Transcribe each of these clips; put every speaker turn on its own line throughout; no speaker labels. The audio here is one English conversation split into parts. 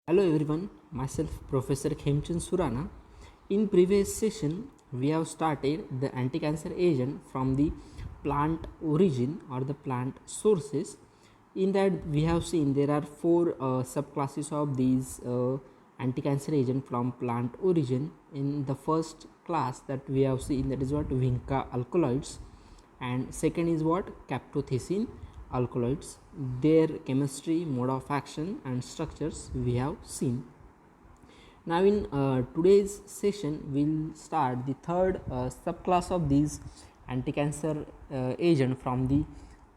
Hello everyone, myself Professor Khemchand Surana. In previous session, we have started the anti-cancer agent from the plant origin or the plant sources. In that, we have seen there are four subclasses of these anti-cancer agent from plant origin. In the first class that we have seen, that is what vinca alkaloids, and second is what camptothecin alkaloids. Their chemistry, mode of action and structures we have seen. Now in today's session we'll start the third subclass of these anti-cancer agent from the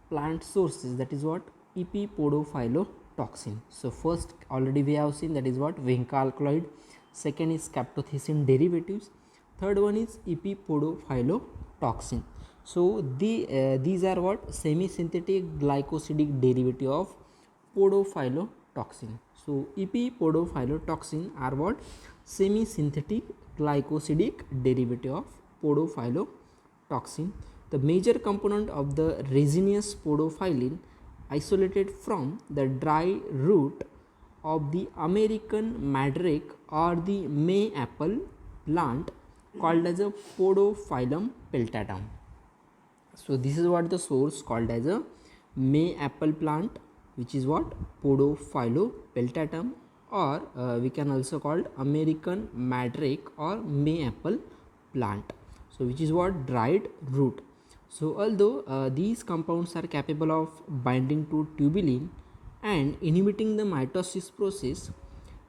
plant sources, that is what epipodophylotoxin. So first already we have seen, that is what vinca alkaloid, second is camptothecin derivatives, third one is epipodophylotoxin. So these are what semi-synthetic glycosidic derivative of podophylotoxin. So epipodophylotoxin are what semi-synthetic glycosidic derivative of podophylotoxin. The major component of the resinous podophyllin isolated from the dry root of the American mandrake or the mayapple plant called as a Podophyllum peltatum. So this is what the source called as a mayapple plant, which is what Podophyllum peltatum, or we can also call American mandrake or mayapple plant. So which is what dried root. So although these compounds are capable of binding to tubulin and inhibiting the mitosis process,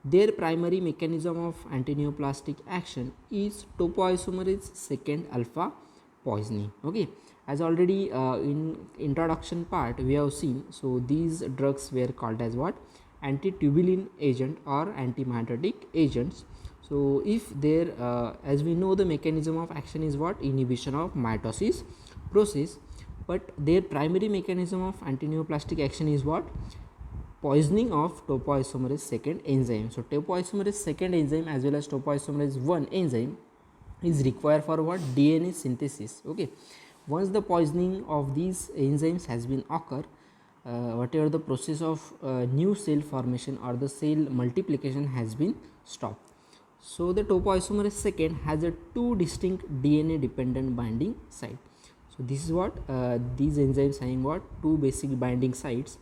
their primary mechanism of antineoplastic action is topoisomerase second alpha poisoning. Okay, as already in introduction part we have seen, so these drugs were called as what anti-tubulin agent or antimitotic agents. So if there as we know, the mechanism of action is what inhibition of mitosis process, but their primary mechanism of antineoplastic action is what poisoning of topoisomerase second enzyme. So topoisomerase second enzyme as well as topoisomerase 1 enzyme is required for what DNA synthesis. Okay, once the poisoning of these enzymes has been occur, whatever the process of new cell formation or the cell multiplication has been stopped. So the topoisomerase second has a two distinct DNA dependent binding site. So this is what these enzymes having what two basic binding sites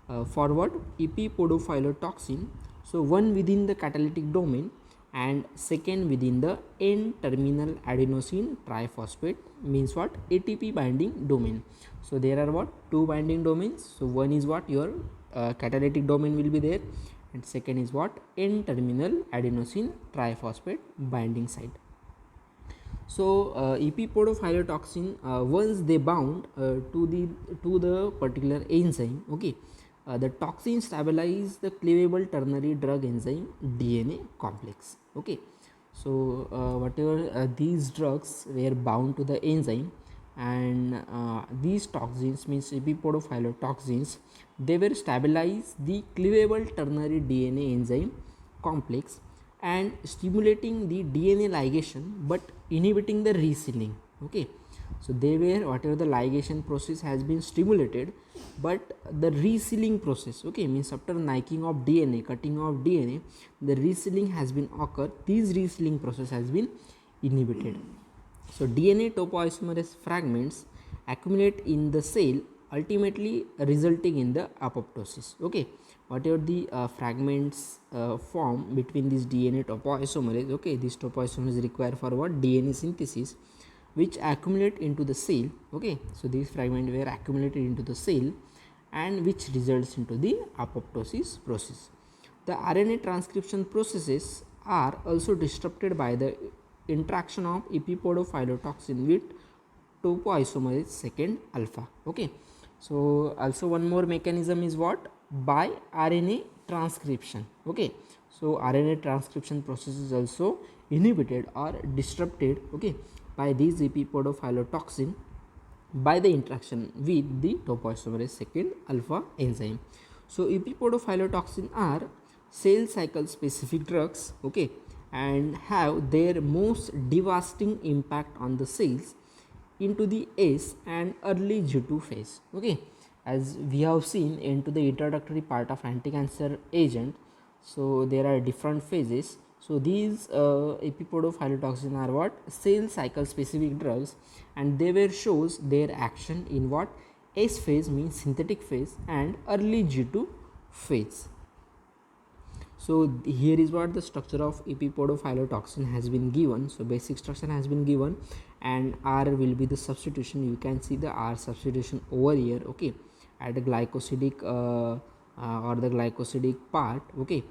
for what epipodophylotoxin. So one within the catalytic domain and second within the N-terminal adenosine triphosphate, means what ATP binding domain. So there are what two binding domains. So one is what your catalytic domain will be there, and second is what N-terminal adenosine triphosphate binding site. So epipodophylotoxin once they bound to the particular enzyme, okay, the toxin stabilize the cleavable ternary drug enzyme DNA complex. Okay, so whatever these drugs were bound to the enzyme, and these toxins means epipodophylotoxins, they were stabilize the cleavable ternary DNA enzyme complex and stimulating the DNA ligation but inhibiting the resealing. Okay, so they were whatever the ligation process has been stimulated, but the resealing process, okay, means after nicking of DNA, cutting of DNA, the resealing has been occurred. This resealing process has been inhibited. So DNA topoisomerase fragments accumulate in the cell, ultimately resulting in the apoptosis. Okay, whatever the fragments form between this DNA topoisomerase, okay, this topoisomerase is required for what DNA synthesis, which accumulate into the cell. Okay, so these fragments were accumulated into the cell and which results into the apoptosis process. The RNA transcription processes are also disrupted by the interaction of epipodophylotoxin with topoisomerase second alpha. Okay, so also one more mechanism is what by RNA transcription. Okay, so RNA transcription process is also inhibited or disrupted, okay, by these epipodophylotoxin by the interaction with the topoisomerase second alpha enzyme. So epipodophylotoxin are cell cycle specific drugs, okay, and have their most devastating impact on the cells into the S and early G2 phase. Okay, as we have seen into the introductory part of anti-cancer agent, So there are different phases. So these epipodophylotoxin are what? Cell cycle specific drugs, and they were shows their action in what? S phase means synthetic phase and early G2 phase. So here is what the structure of epipodophylotoxin has been given. So basic structure has been given, and R will be the substitution. You can see the R substitution over here, okay, at the glycosidic or the glycosidic part, okay,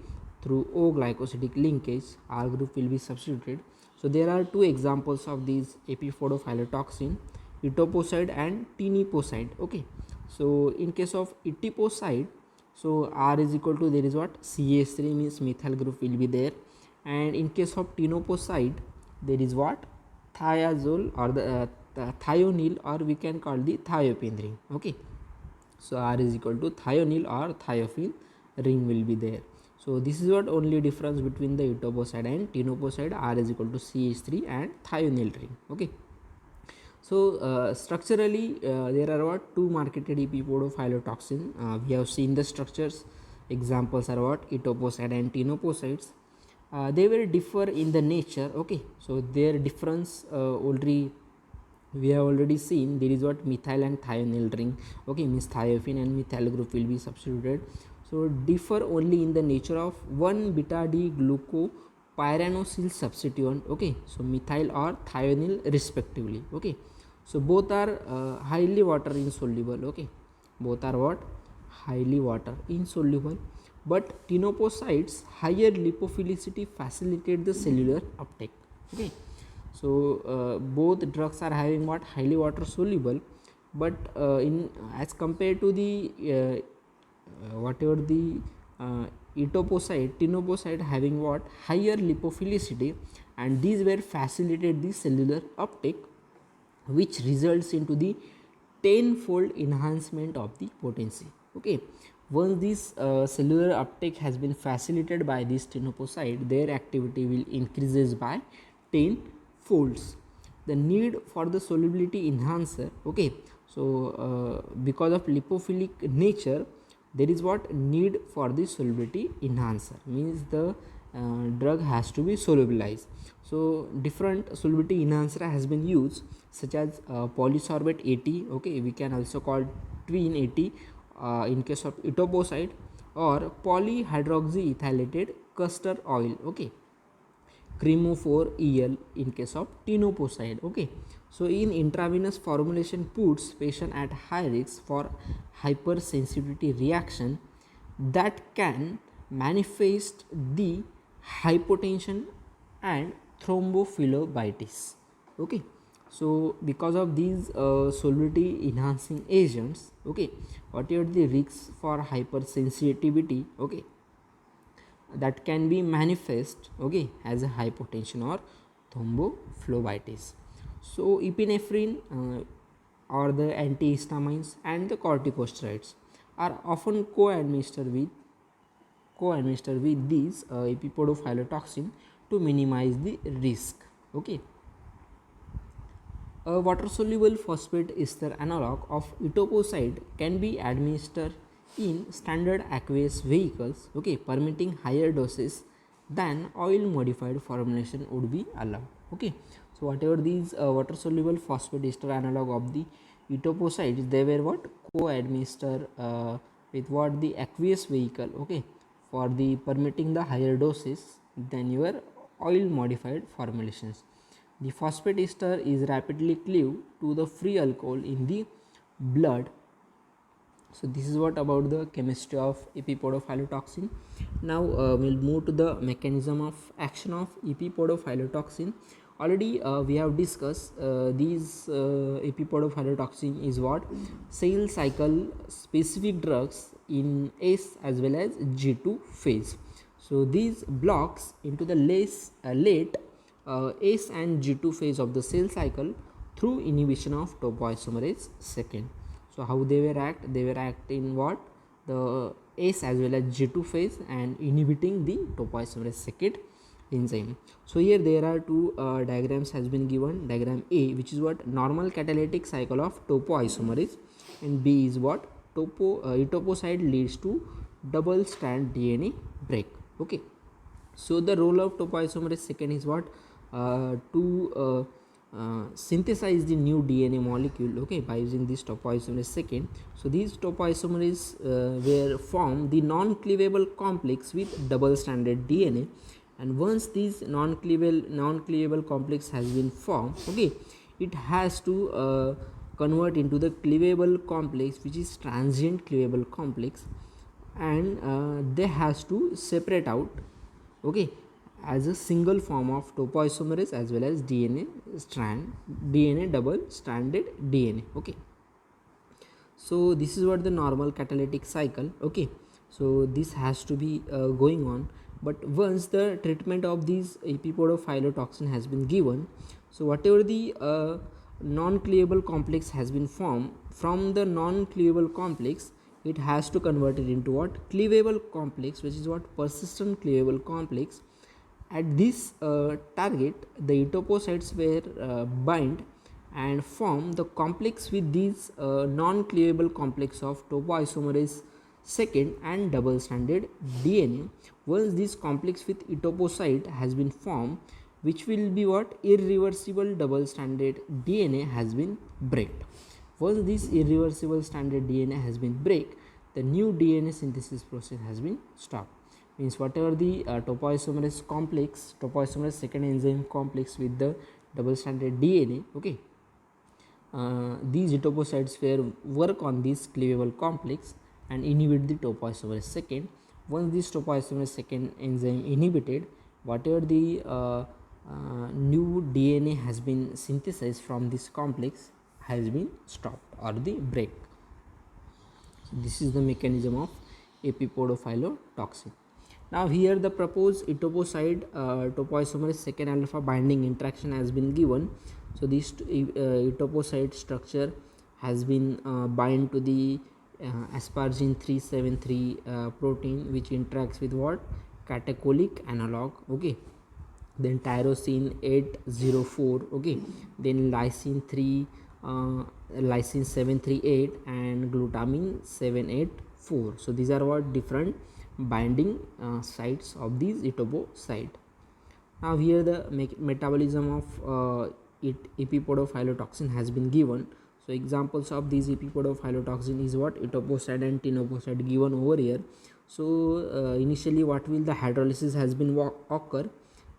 through O glycosidic linkage, R group will be substituted. So there are two examples of these epipodophylotoxin, etoposide and teniposide, okay. So in case of etoposide, so R is equal to, there is what? CH3 means methyl group will be there, and in case of tenoposide, there is what? Thiazole or the thionyl, or we can call the thiophene ring, okay. So R is equal to thionyl or thiophene ring will be there. So this is what only difference between the etoposide and tenoposide. R is equal to CH3 and thionyl ring, okay. So structurally there are what? Two marketed epipodophylotoxin. We have seen the structures. Examples are what? Etoposide and tenoposides. They will differ in the nature, okay. So their difference already we have already seen. There is what? Methyl and thionyl ring, okay, means thiophene and methyl group will be substituted. So differ only in the nature of 1 beta D glucopyranosyl substituent, okay. So methyl or thionyl respectively, okay. So both are highly water insoluble, okay. Both are what? Highly water insoluble. But tenoposides higher lipophilicity facilitate the cellular uptake, okay. So both drugs are having what? Highly water soluble, but in as compared to the whatever the etoposide, tenoposide having what? Higher lipophilicity, and these were facilitate the cellular uptake, which results into the tenfold enhancement of the potency, okay. Once this cellular uptake has been facilitated by this tenoposide, their activity will increases by 10 folds. The need for the solubility enhancer, okay. So because of lipophilic nature, there is what? Need for the solubility enhancer, means the drug has to be solubilized. So different solubility enhancer has been used, such as polysorbate 80, okay, we can also call twin 80 in case of etoposide, or polyhydroxyethylated castor oil, okay, cremophore EL in case of tenoposide, okay. So in intravenous formulation puts patient at high risk for hypersensitivity reaction that can manifest the hypotension and thrombophlebitis, okay. So because of these solubility enhancing agents, okay, what are the risks for hypersensitivity, okay, that can be manifest, okay, as a hypotension or thrombophlebitis. So epinephrine or the antihistamines and the corticosteroids are often co-administered with these epipodophylotoxin to minimize the risk, okay. A water-soluble phosphate ester analog of etoposide can be administered in standard aqueous vehicles, okay, permitting higher doses than oil-modified formulation would be allowed, okay. So whatever these water-soluble phosphate ester analog of the etoposides, they were what? Co-administered with what? The aqueous vehicle, okay, for the permitting the higher doses than your oil-modified formulations. The phosphate ester is rapidly cleaved to the free alcohol in the blood. So this is what about the chemistry of epipodophylotoxin. Now we'll move to the mechanism of action of epipodophylotoxin. Already we have discussed these epipodophylotoxin is what? Cell cycle specific drugs in S as well as G2 phase. So these blocks into the late S and G2 phase of the cell cycle through inhibition of topoisomerase second. So how they will act? They will act in what? The S as well as G2 phase and inhibiting the topoisomerase second enzyme. So here there are two diagrams has been given. Diagram A, which is what? Normal catalytic cycle of topoisomerase, and B is what? Etoposide leads to double strand DNA break, Okay, so the role of topoisomerase second is what, to synthesize the new DNA molecule, okay, by using this topoisomerase second. So these topoisomerase were form the non-cleavable complex with double stranded DNA, and once this non-cleavable complex has been formed, okay, it has to convert into the cleavable complex, which is transient cleavable complex, and they has to separate out, okay, as a single form of topoisomerase as well as DNA double stranded DNA. Okay, so this is what the normal catalytic cycle. Okay, so this has to be going on, but once the treatment of these epipodophylotoxin has been given, so whatever the non-cleavable complex has been formed, from the non-cleavable complex it has to convert it into what, cleavable complex, which is what, persistent cleavable complex. At this target, the etopocytes were bind and form the complex with these non-cleavable complex of topoisomerase second and double stranded DNA. Once this complex with etopocyte has been formed, which will be what, irreversible double stranded DNA has been breaked. Once this irreversible stranded DNA has been break, the new DNA synthesis process has been stopped. Means whatever the topoisomerase second enzyme complex with the double stranded DNA, okay, these etopocytes were work on this cleavable complex and inhibit the topoisomerase second. Once this topoisomerase second enzyme inhibited, whatever the new DNA has been synthesized from this complex has been stopped or the break. So this is the mechanism of epipodophylotoxin. Now here the proposed etoposide topoisomerase second alpha binding interaction has been given. So this etoposide structure has been bind to the asparagine 373 protein, which interacts with what, catecholic analog, okay, then tyrosine 804, okay, then lysine 738 and glutamine 784. So these are what, different binding sites of these etoposide. Now here the metabolism of epipodophylotoxin has been given. So examples of these epipodophylotoxin is what, etoposide and tinoposide given over here. So initially what will the hydrolysis has been occur,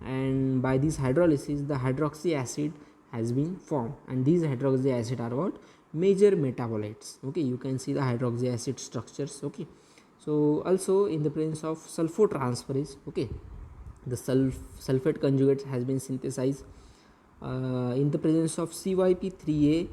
and by this hydrolysis the hydroxy acid has been formed, and these hydroxy acid are what, major metabolites. Okay, you can see the hydroxy acid structures. Okay, so also in the presence of sulfotransferase, okay, the sulfate conjugates has been synthesized. In the presence of CYP3A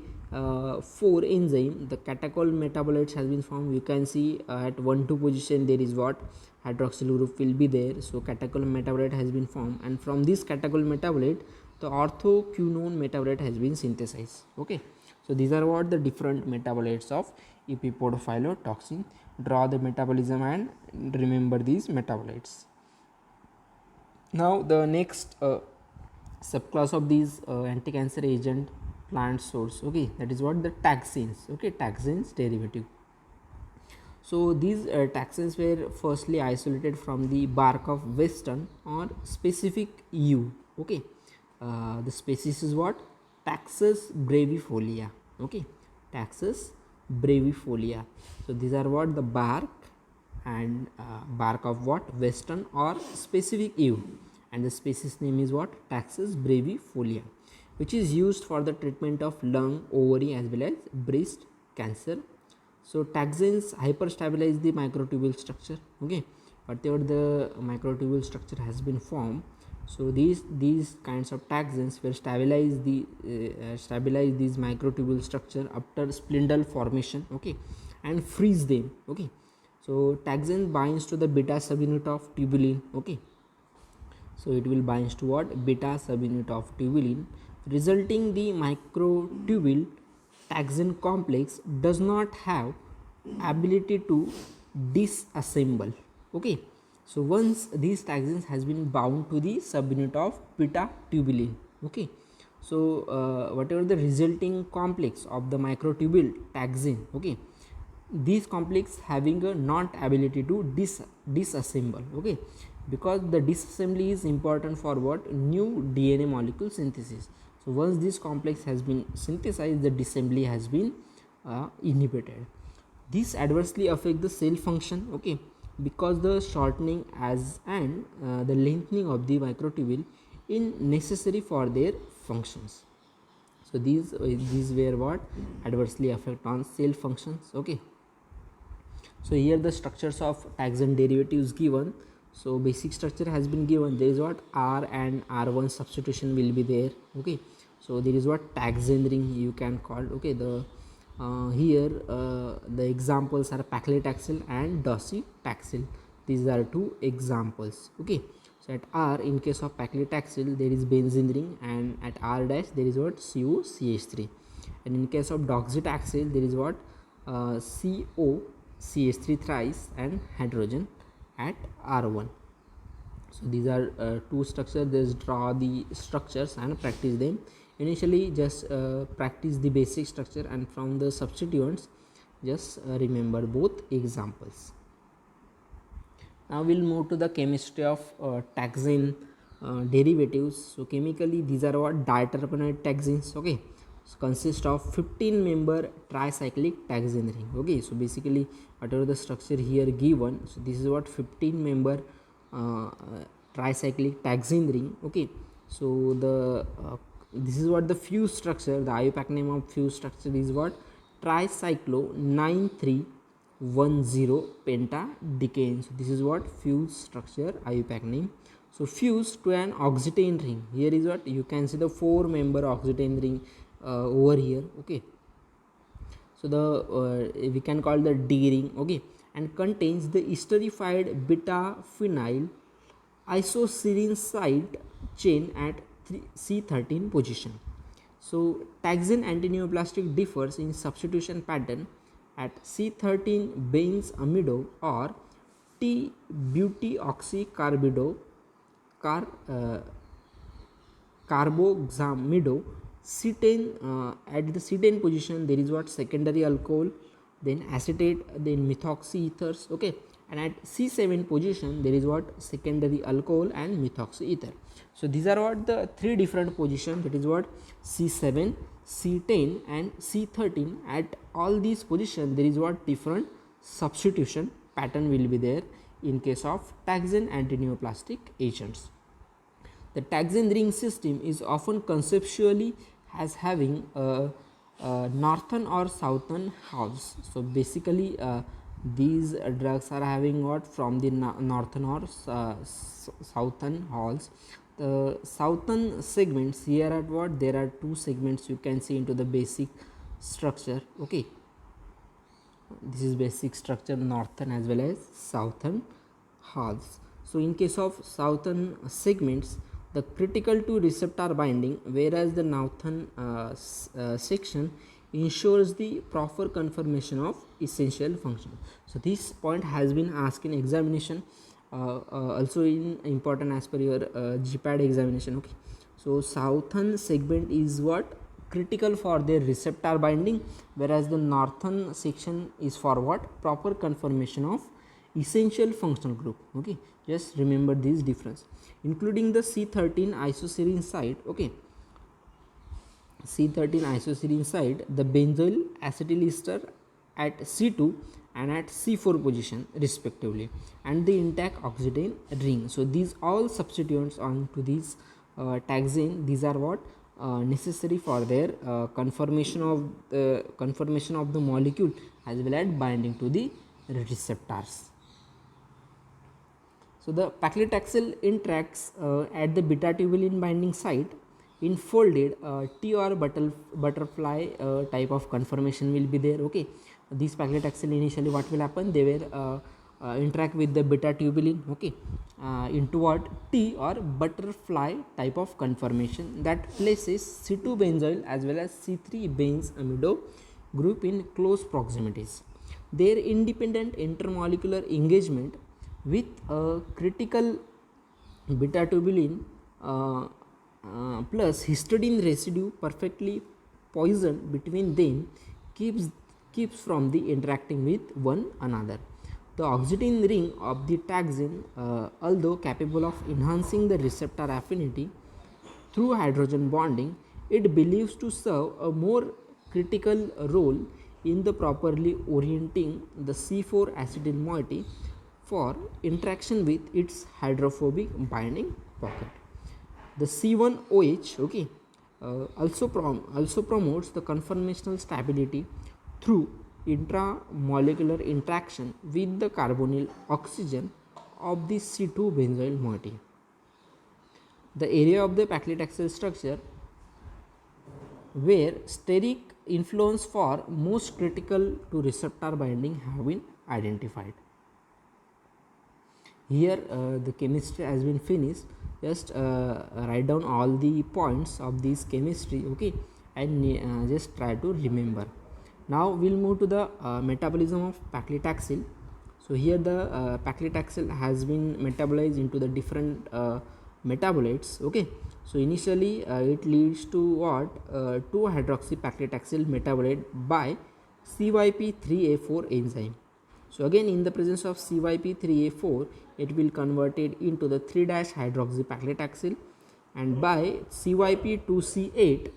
4 enzyme, the catechol metabolites has been formed. You can see at 1,2 position there is what, hydroxyl group will be there. So catechol metabolite has been formed, and from this catechol metabolite the orthoquinone metabolite has been synthesized. Okay, so these are what the different metabolites of epipodophylotoxin. Draw the metabolism and remember these metabolites. Now the next subclass of these anti-cancer agent plant source, okay, that is what, the taxanes. Okay, taxanes derivative. So these taxanes were firstly isolated from the bark of western or specific yew. Okay, the species is what, Taxus brevifolia. Okay, Taxus brevifolia. So these are what, the bark and bark of what, western or specific yew, and the species name is what, Taxus brevifolia, which is used for the treatment of lung, ovary as well as breast cancer. So taxanes hyperstabilize the microtubule structure. Okay, whatever the microtubule structure has been formed, so these kinds of taxanes will stabilize these microtubule structure after spindle formation. Okay, and freeze them. Okay, so taxane binds to the beta subunit of tubulin. Okay, so it will binds to what, beta subunit of tubulin, resulting the microtubule taxane complex does not have ability to disassemble. Okay, so once these taxanes has been bound to the subunit of beta tubulin, okay, so whatever the resulting complex of the microtubule taxane, okay, these complex having a not ability to disassemble. Okay, because the disassembly is important for what? New DNA molecule synthesis. So once this complex has been synthesized, the disassembly has been inhibited. This adversely affect the cell function, okay, because the shortening as and the lengthening of the microtubule is necessary for their functions. So these were what? Adversely affect on cell functions, okay. So here the structures of taxane derivatives given. So basic structure has been given. There is what? R and R1 substitution will be there, okay. So there is what? Taxane ring you can call, okay. The here the examples are paclitaxel and docetaxel. These are two examples, okay. So at R, in case of paclitaxel, there is benzene ring, and at R dash there is what? COCH3. And in case of docetaxel, there is what? COCH3 thrice and hydrogen at R1. So these are two structures. Just draw the structures and practice them. Initially just practice the basic structure, and from the substituents just remember both examples. Now we'll move to the chemistry of taxane derivatives. So chemically these are what? Diterpenoid taxanes, okay. So consist of 15 member tricyclic taxane ring, okay. So basically whatever the structure here given, so this is what? 15 member tricyclic taxane ring, okay. So the this is what the fuse structure, the IUPAC name of fuse structure is what? Tricyclo 9310 pentadecane. So this is what? Fuse structure, IUPAC name. So fuse to an oxetane ring. Here is what? You can see the 4 member oxetane ring over here, okay. So the we can call the D ring, okay, and contains the esterified beta phenyl isoserine side chain at C13 position. So taxane antineoplastic differs in substitution pattern at C13 benz amido or T butyoxycarbido carboxamido. C10 at the C10 position there is what? Secondary alcohol, then acetate, then methoxy ethers, okay. And at C7 position there is what? Secondary alcohol and methoxy ether. So these are what? The three different positions, that is what? C7, C10 and C13. At all these positions there is what? Different substitution pattern will be there in case of taxane antineoplastic agents. The taxane ring system is often conceptually as having a northern or southern halves. So basically these drugs are having what? From the northern or southern halves. The southern segments here at what? There are two segments you can see into the basic structure, okay. This is basic structure, northern as well as southern halves. So in case of southern segments, the critical to receptor binding, whereas the northern section ensures the proper conformation of essential function. So this point has been asked in examination, also in important as per your GPAD examination, okay. So southern segment is what? Critical for their receptor binding, whereas the northern section is for what? Proper conformation of essential functional group, okay. Just remember this difference, including the C13 isoserine site, okay. C13 isoserine site, the benzoyl acetyl ester at C2 and at C4 position respectively, and the intact oxetane ring. So these all substituents on to these taxane, these are what? Necessary for their conformation of the molecule as well as binding to the receptors. So the paclitaxel interacts at the beta tubulin binding site in folded T or butterfly type of conformation will be there, okay. These paclitaxel initially what will happen? They will interact with the beta tubulin, okay, into what? T or butterfly type of conformation that places C2 benzoyl as well as C3 benz amido group in close proximities. Their independent intermolecular engagement with a critical beta tubulin plus histidine residue perfectly poisoned between them keeps from the interacting with one another. The oxytocin ring of the taxane, although capable of enhancing the receptor affinity through hydrogen bonding, it believes to serve a more critical role in the properly orienting the C4 acetyl moiety for interaction with its hydrophobic binding pocket. The C1OH, okay, also promotes the conformational stability through intramolecular interaction with the carbonyl oxygen of the C2 benzoyl moiety. The area of the paclitaxel structure where steric influence for most critical to receptor binding have been identified. Here the chemistry has been finished. Just write down all the points of this chemistry, okay, and just try to remember. Now we'll move to the metabolism of paclitaxel. So here the paclitaxel has been metabolized into the different metabolites, okay. So initially it leads to what 2-hydroxypaclitaxel metabolite by CYP3A4 enzyme. So again, in the presence of CYP3A4, it will converted into the 3-hydroxypaclitaxel, and by CYP2C8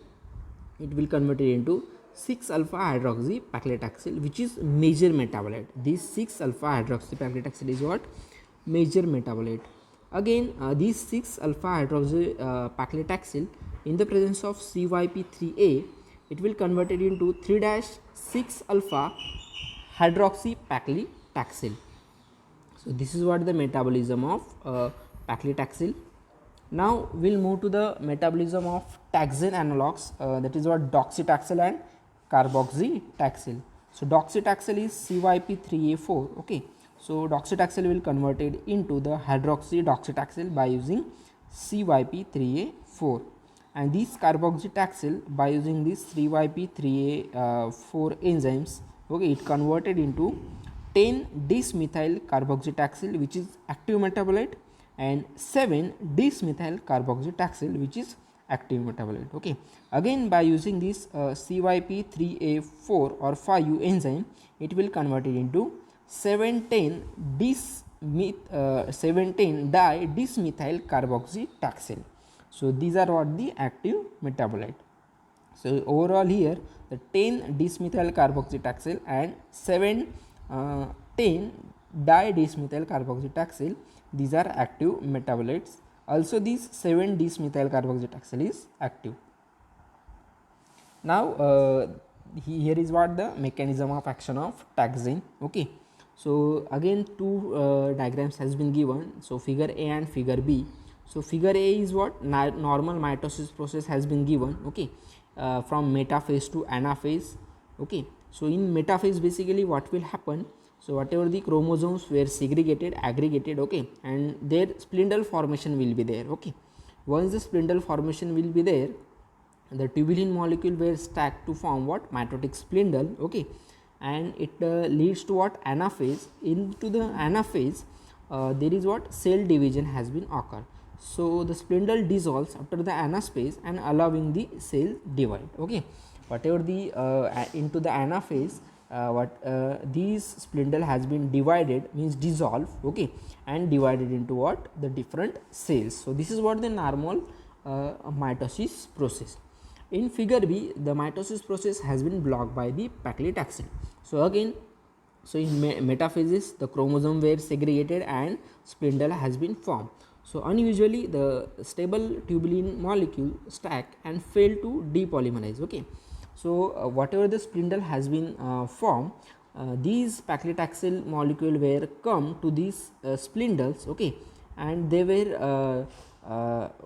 it will convert it into 6-alpha-hydroxypaclitaxel, which is major metabolite. This 6-alpha-hydroxypaclitaxel is what major metabolite. Again, this 6-alpha-hydroxypaclitaxel in the presence of CYP3A, it will convert it into 3-6-alpha-hydroxypaclitaxel. So this is what the metabolism of paclitaxel. Now we'll move to the metabolism of taxane analogs, that is what docetaxel and carboxytaxel. So docetaxel is CYP3A4, okay. So docetaxel will convert it into the hydroxydocetaxel by using CYP3A4, and this carboxytaxel by using this 3YP3A4 enzymes, okay, it converted into 10-dismethyl carboxytaxel, which is active metabolite, and 7-dismethyl carboxytaxel, which is active metabolite, okay. Again, by using this CYP3A4 or 5U enzyme, it will convert it into 7-di-dismethyl carboxytaxel. So these are what the active metabolite. So overall here the 10-dismethyl carboxytaxel and 10-di-dismethyl carboxytaxel, these are active metabolites. Also this 7-dismethyl carboxytaxel is active. Now here is what the mechanism of action of taxane, okay. So again two diagrams has been given, so figure A and figure B. So figure A is what normal mitosis process has been given, okay, from metaphase to anaphase, okay. So in metaphase basically what will happen, so whatever the chromosomes were segregated, aggregated, okay, and their spindle formation will be there, okay. Once the spindle formation will be there, the tubulin molecule were stacked to form what mitotic spindle, okay, and it leads to what anaphase. Into the anaphase there is what cell division has been occurred. So the spindle dissolves after the anaphase and allowing the cell divide, okay. Whatever the into the anaphase these spindle has been divided, means dissolved, okay, and divided into what the different cells. So this is what the normal mitosis process. In figure B, the mitosis process has been blocked by the paclitaxel. So again, so in metaphases the chromosome were segregated and spindle has been formed. So unusually the stable tubulin molecule stack and fail to depolymerize, okay. So whatever the spindle has been formed, these paclitaxel molecule were come to these spindles, okay, and they were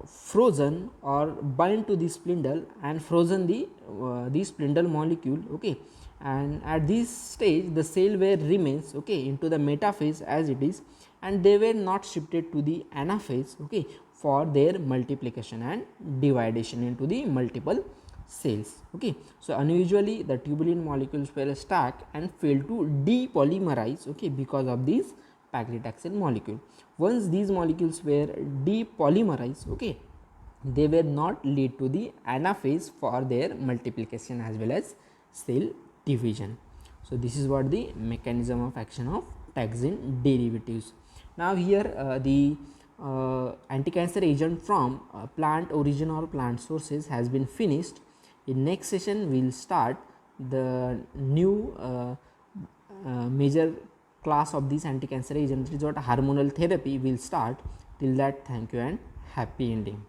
frozen or bind to the spindle and frozen the spindle molecule, okay, and at this stage the cell where remains, okay, into the metaphase as it is, and they were not shifted to the anaphase, okay, for their multiplication and dividation into the multiple cells, okay. So unusually the tubulin molecules were stacked and failed to depolymerize, okay, because of these paclitaxel molecule. Once these molecules were depolymerized, okay, they were not lead to the anaphase for their multiplication as well as cell division. So this is what the mechanism of action of taxane derivatives. Now here the anti-cancer agent from plant origin or plant sources has been finished. In next session we will start the new major class of this anti-cancer agent, which is what hormonal therapy will start. Till that, thank you and happy ending.